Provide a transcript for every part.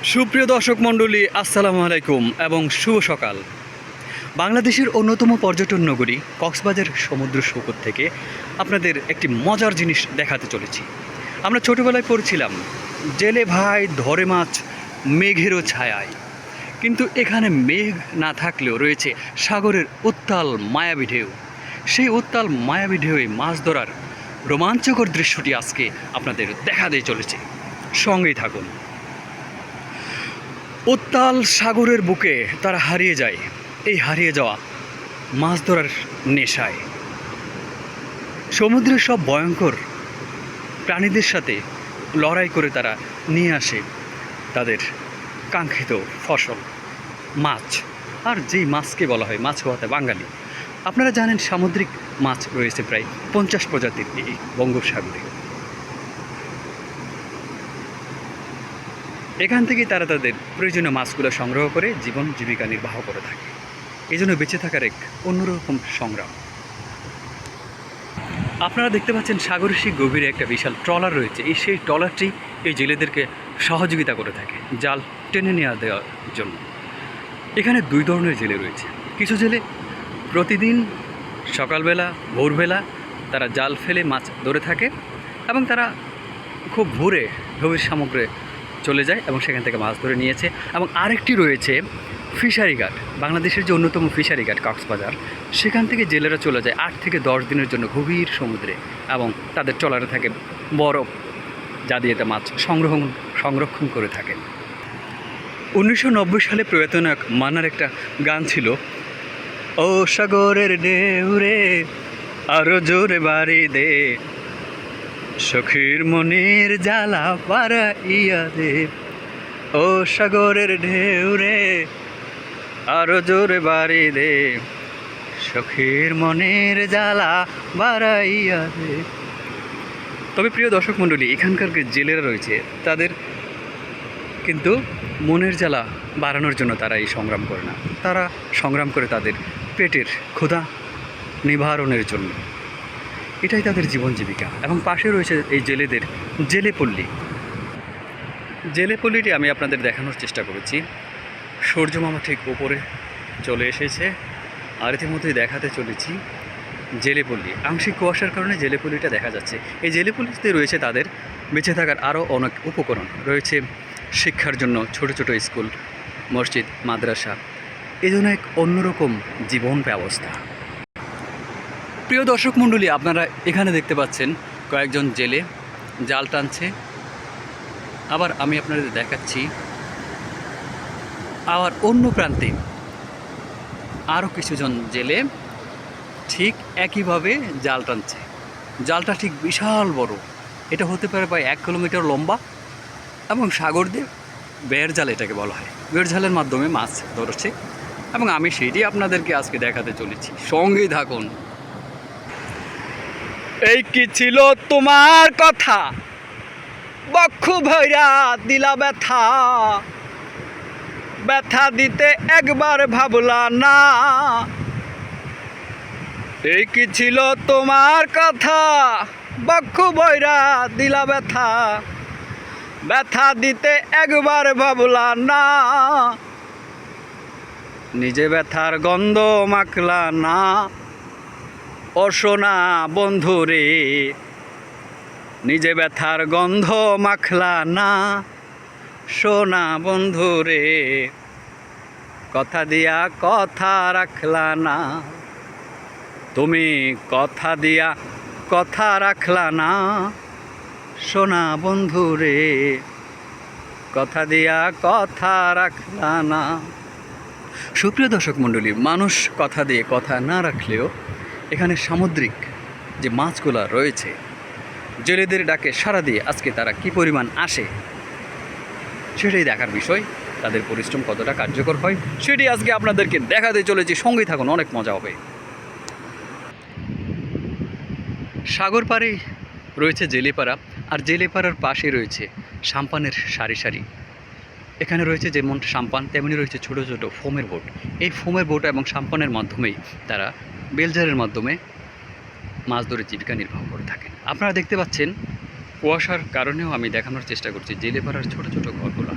সুপ্রিয় দর্শক মণ্ডলী, আসসালামু আলাইকুম এবং শুভ সকাল। বাংলাদেশের অন্যতম পর্যটন নগরী কক্সবাজার সমুদ্র সৈকত থেকে আপনাদের একটি মজার জিনিস দেখাতে চলেছি। আমরা ছোটোবেলায় পড়ছিলাম জেলে ভাই ধরে মাছ মেঘেরও ছায়ায়, কিন্তু এখানে মেঘ না থাকলেও রয়েছে সাগরের উত্তাল মায়াবী ঢেউ। সেই উত্তাল মায়াবী ঢেউয়ে মাছ ধরার রোমাঞ্চকর দৃশ্যটি আজকে আপনাদের দেখাতে চলেছে। সঙ্গেই থাকুন। উত্তাল সাগরের বুকে তারা হারিয়ে যায়, এই হারিয়ে যাওয়া মাছ ধরার নেশায়। সমুদ্রের সব ভয়ঙ্কর প্রাণীদের সাথে লড়াই করে তারা নিয়ে আসে তাদের কাঙ্ক্ষিত ফসল মাছ। আর যেই মাছকে বলা হয় মাছ হওয়াতে বাঙালি। আপনারা জানেন সামুদ্রিক মাছ রয়েছে প্রায় 50 প্রজাতির এই বঙ্গোপসাগরে। এখান থেকেই তারা তাদের প্রয়োজনীয় মাছগুলো সংগ্রহ করে জীবন জীবিকা নির্বাহ করে থাকে। এই জন্য বেঁচে থাকার এক অন্যরকম সংগ্রাম। আপনারা দেখতে পাচ্ছেন সাগরের সেই গভীরে একটা বিশাল ট্রলার রয়েছে। সেই ট্রলারটি এই জেলেদেরকে সহযোগিতা করে থাকে জাল টেনে নেওয়া দেওয়ার জন্য। এখানে দুই ধরনের জেলে রয়েছে। কিছু জেলে প্রতিদিন সকালবেলা ভোরবেলা তারা জাল ফেলে মাছ ধরে থাকে এবং তারা খুব ভোরে গভীর সমুদ্রে চলে যায় এবং সেখান থেকে মাছ ধরে নিয়েছে। এবং আরেকটি রয়েছে ফিশারি ঘাট, বাংলাদেশের যে অন্যতম ফিশারি ঘাট কক্সবাজার, সেখান থেকে জেলেরা চলে যায় 8 থেকে 10 দিনের জন্য গভীর সমুদ্রে এবং তাদের ট্রলারে থাকে বরফ, যা দিয়ে মাছ সংরক্ষণ করে থাকেন। 1990 সালে প্রয়াত নায়ক মান্নার একটা গান ছিল, ও সাগরের ঢেউ রে আরো জোরে বাড়ি দে, সখীর মনের জ্বালা বাড়াইয়া দে। ও সাগরের ঢেউ রে আরো জোরে বাড়ি দে, সখীর মনের জ্বালা বাড়াইয়া দে। তবে প্রিয় দর্শক মণ্ডলী, এখানকার জেলেরা রয়েছে তাদের কিন্তু মনের জ্বালা বাড়ানোর জন্য তারা এই সংগ্রাম করে না। তারা সংগ্রাম করে তাদের পেটের ক্ষুধা নিবারণের জন্য। এটাই তাদের জীবন জীবিকা। এবং পাশে রয়েছে এই জেলেদের জেলেপল্লী। জেলেপল্লীটি আমি আপনাদের দেখানোর চেষ্টা করেছি। সূর্য মামা ঠিক উপরে চলে এসেছে আর ইতিমধ্যেই দেখাতে চলেছি জেলেপল্লী। আংশিক কুয়াশার কারণে জেলেপল্লীটা দেখা যাচ্ছে। এই জেলেপল্লীতে রয়েছে তাদের বেঁচে থাকার আরও অনেক উপকরণ রয়েছে। শিক্ষার জন্য ছোট ছোট স্কুল, মসজিদ, মাদ্রাসা, এই জন্য এক অন্যরকম জীবন ব্যবস্থা। প্রিয় দর্শক মণ্ডলী, আপনারা এখানে দেখতে পাচ্ছেন কয়েকজন জেলে জাল টানছে। আবার আমি আপনাদের দেখাচ্ছি আবার অন্য প্রান্তে আরও কিছুজন জেলে ঠিক একইভাবে জাল টানছে। জালটা ঠিক বিশাল বড়, এটা হতে পারে প্রায় 1 কিলোমিটার লম্বা এবং সাগর দিয়ে বেড় জাল এটাকে বলা হয়। বেড় জালের মাধ্যমে মাছ ধরছে এবং আমি সেটি আপনাদেরকে আজকে দেখাতে চলেছি। সঙ্গেই থাকুন। এই কি ছিল তোমার কথা, বক্ষ ভৈরা দিলা ব্যথা, ব্যথা দিতে একবার ভাবলা না। এই কি ছিল তোমার কথা, বক্ষ ভৈরা দিলা ব্যথা, ব্যথা দিতে একবার ভাবলা না। নিজে ব্যথার গন্ধ মাখলা না, ও সোনা বন্ধু রে, নিজে ব্যথার গন্ধ মাখলা না, সোনা বন্ধু রে, কথা দিয়া কথা রাখলা না। তুমি কথা দিয়া কথা রাখলা না, সোনা বন্ধু রে, কথা দিয়া কথা রাখলা না। সুপ্রিয় দর্শক মণ্ডলী, মানুষ কথা দিয়ে কথা না রাখলেও এখানে সামুদ্রিক যে মাছগুলো রয়েছে জেলেদের ডাকে সাড়া দিয়ে আজকে তারা কি পরিমাণ আসে সেটাই দেখার বিষয়। তাদের পরিশ্রম কতটা কার্যকর হয় সেটি আজকে আপনাদেরকে দেখাতে চলেছি। সঙ্গেই থাকুন, অনেক মজা হবে। সাগর পাড়ে রয়েছে জেলেপাড়া, আর জেলেপাড়ার পাশে রয়েছে সাম্পানের সারি সারি। এখানে রয়েছে যেমন সাম্পান, তেমনি রয়েছে ছোট ছোট ফোমের বোট। এই ফোমের বোট এবং সাম্পানের মাধ্যমেই তারা বেলজারের মাধ্যমে মাছ ধরে জীবিকা নির্বাহ করে থাকেন। আপনারা দেখতে পাচ্ছেন কুয়াশার কারণেও আমি দেখানোর চেষ্টা করছি জেলেপাড়ার ছোট ছোট ঘরগুলো।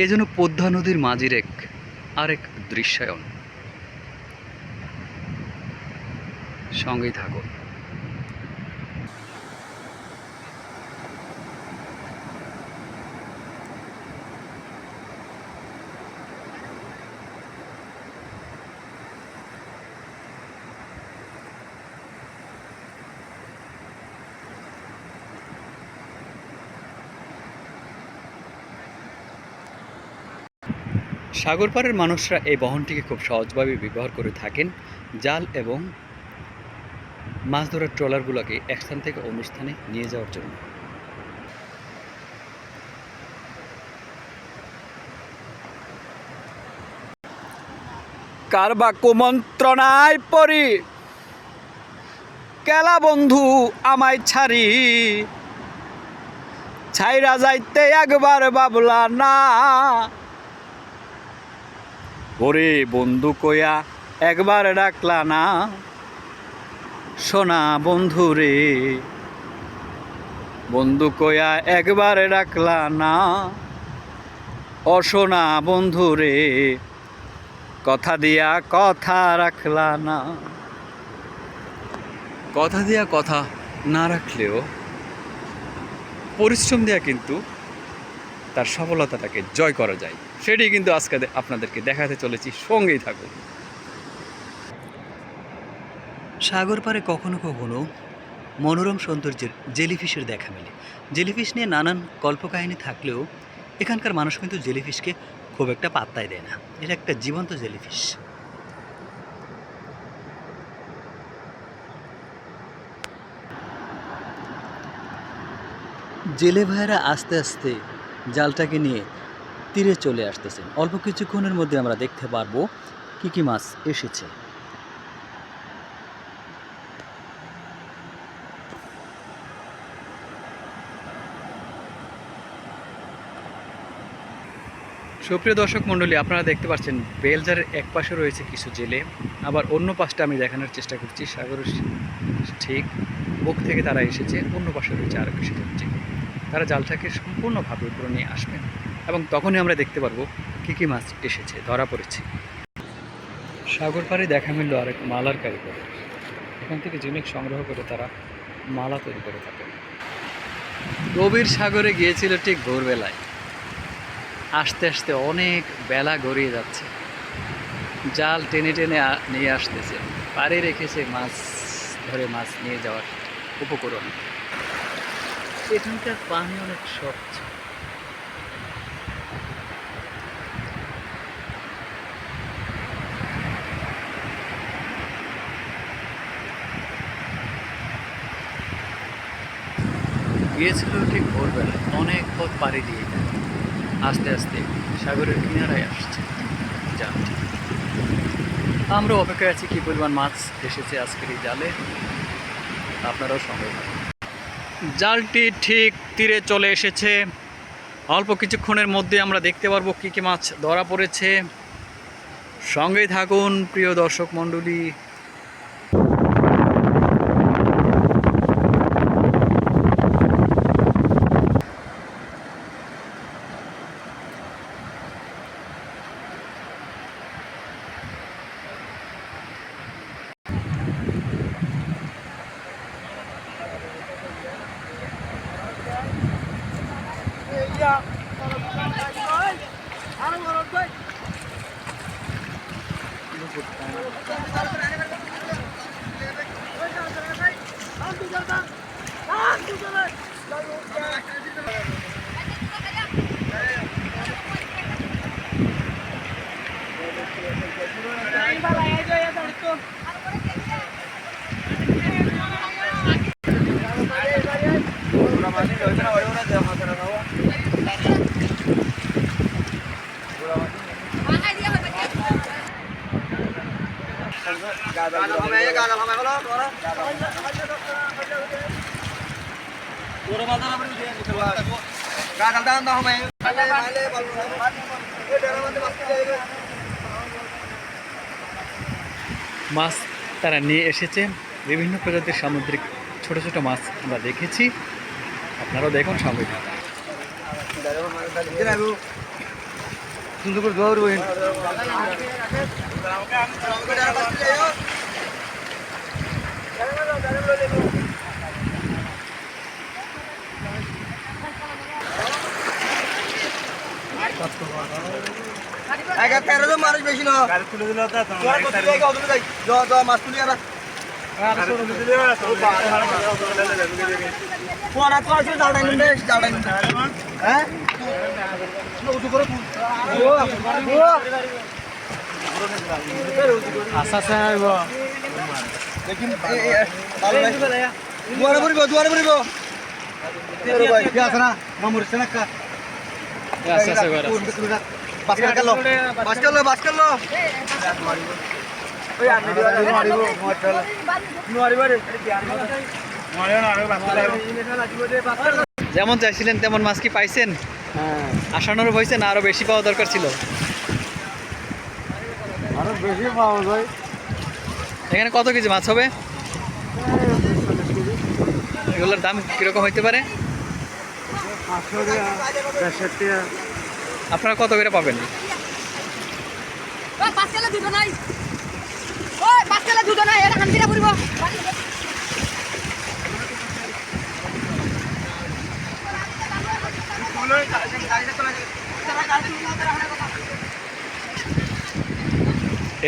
এ যেন পদ্মা নদীর মাঝির আরেক দৃশ্যায়ন। সঙ্গেই থাকুন। সাগর পাড়ের মানুষরা এই বহনটিকে খুব সহজভাবে ব্যবহার করে থাকেন জাল এবং মাছ ধরার ট্রলারগুলোকে এক স্থান থেকে অন্য স্থানে নিয়ে যাওয়ার জন্য। কারবা কুমন্ত্রণায় পরি কেলা বন্ধু আমায় ছাড়ি ছাইরা যাইতে একবার বাবলা না। ওরে বন্ধু কয়া একবার ডাকলা না, সোনা বন্ধু রে বন্ধু কয়া একবার ডাকলা না, অসোনা বন্ধু রে কথা দিয়া কথা রাখলা না। কথা দিয়া কথা না রাখলেও পরিশ্রম দেয়া কিন্তু তার সফলতাটাকে জয় করা যায়, সেটাই কিন্তু আজকে আপনাদেরকে দেখাতে চলেছি। সঙ্গেই থাকুন। সাগর পাড়ে কখনো কখনো মনোরম সৌন্দর্যের জেলিফিশের দেখা মেলে। জেলিফিশ নিয়ে নানান কল্পকাহিনী থাকলেও এখানকার মানুষ কিন্তু জেলিফিশকে খুব একটা পাত্তাই দেয় না। এটা একটা জীবন্ত জেলিফিশ। জেলে ভাইয়েরা আস্তে আস্তে জালটাকে নিয়ে তীরে চলে আসতেছেন। অল্প কিছুক্ষণের মধ্যে আমরা দেখতে পারবো কি কি মাছ এসেছে। সুপ্রিয় দর্শক মণ্ডলী, আপনারা দেখতে পাচ্ছেন বেলজারের এক পাশে রয়েছে কিছু জেলে, আবার অন্য পাশটা আমি দেখানোর চেষ্টা করছি। সাগরের ঠিক বুক থেকে তারা এসেছে, অন্য পাশে রয়েছে আরও কিছু জেলে। তারা জালটাকে সম্পূর্ণভাবে উপরে নিয়ে আসবেন এবং তখনই আমরা দেখতে পারবো কী কী মাছ এসেছে, ধরা পড়েছে। সাগর পাড়ে দেখা মিলল আরেক মালার কারিগর। এখান থেকে জিনিস সংগ্রহ করে তারা মালা তৈরি করে থাকেন। গভীর সাগরে গিয়েছিল ঠিক ভোরবেলায়, আস্তে আস্তে অনেক বেলা গড়িয়ে যাচ্ছে। জাল টেনে টেনে নিয়ে আসতেছে, পাড়ে রেখেছে মাছ ধরে মাছ নিয়ে যাওয়ার উপকরণ। এখানকার পানি অনেক স্বচ্ছ। গিয়েছিল ঠিক ভোরবেলায়, অনেক পথ পাড়ি দিয়ে আস্তে আস্তে সাগরের কিনারায় আসছে জালটি। আমরা অপেক্ষায় আছি কী পরিমাণ মাছ এসেছে আজকের এই জালে, আপনারাও সঙ্গে থাকুন। জালটি ঠিক তীরে চলে এসেছে। অল্প কিছুক্ষণের মধ্যে আমরা দেখতে পারবো কী কী মাছ ধরা পড়েছে। সঙ্গেই থাকুন প্রিয় দর্শক মণ্ডলী। মাছ তারা নিয়ে এসেছে, বিভিন্ন প্রজাতির সামুদ্রিক ছোট ছোট মাছ আমরা দেখেছি। আপনারাও দেখুন সঙ্গে। সুন্দর করে দোয়া করবেন। মানুষ বেশি না মাছ তুলি আর হ্যাঁ আচ্ছা দুয়ারে পড়িব আছে না মামুর আছে না যেমন চাইছিলেন তেমন মাছ কি পাইছেন? আসানোর হয়েছে না আরো বেশি পাওয়া দরকার ছিল? আরো বেশি পাওয়া যায়। এখানে কত কেজি মাছ হবে? এগুলোর দাম কিরকম হইতে পারে? আপনারা কত করে পাবেন?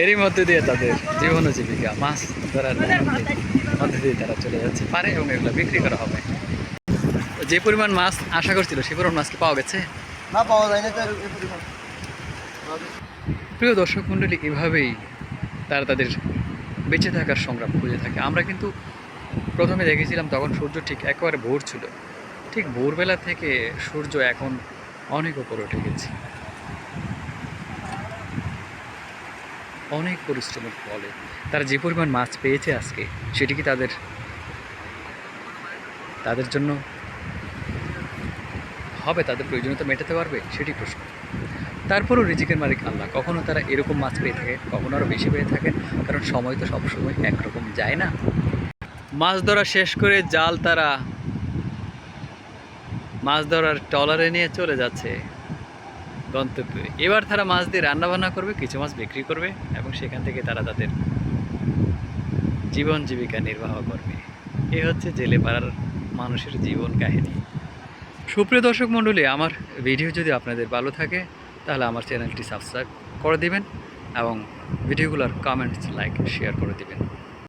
এরই মধ্যে দিয়ে তাদের জীবন ও জীবিকা মাছ ধরার মধ্যে দিয়ে তারা চলে যাচ্ছে পারে এবং এগুলো বিক্রি করা হবে। যে পরিমাণ মাছ আশা করছিল সে পরিমাণ মাছ কি পাওয়া গেছে? না, পাওয়া যায় না। প্রিয় দর্শক মণ্ডলী, এভাবেই তারা তাদের বেঁচে থাকার সংগ্রাম খুঁজে থাকে। আমরা কিন্তু প্রথমে দেখেছিলাম তখন সূর্য ঠিক একেবারে ভোর ছিল, ঠিক ভোরবেলা থেকে সূর্য এখন অনেক উপরে উঠে গেছে। অনেক পরিশ্রমের ফলে তারা যে পরিমাণ মাছ পেয়েছে আজকে, সেটি কি তাদের জন্য হবে, তাদের প্রয়োজনীয়তা মেটাতে পারবে, সেটি প্রশ্ন। তারপরও রিজিকের মালিক আল্লাহ, কখনো তারা এরকম মাছ পেয়ে থাকে, কখনো আরও বেশি পেয়ে থাকে, কারণ সময় তো সবসময় একরকম যায় না। মাছ ধরা শেষ করে জাল তারা মাছ ধরার ট্রলারে নিয়ে চলে যাচ্ছে গন্তব্যে। এবার তারা মাছ দিয়ে রান্নাবান্না করবে, কিছু মাছ বিক্রি করবে এবং সেখান থেকে তারা তাদের জীবন জীবিকা নির্বাহ করবে। এ হচ্ছে জেলে পাড়ার মানুষের জীবন কাহিনী। সুপ্রিয় দর্শক মণ্ডলী, আমার ভিডিও যদি আপনাদের ভালো থাকে তাহলে আমার চ্যানেলটি সাবস্ক্রাইব করে দিবেন এবং ভিডিওগুলোর কমেন্টস, লাইক, শেয়ার করে দিবেন।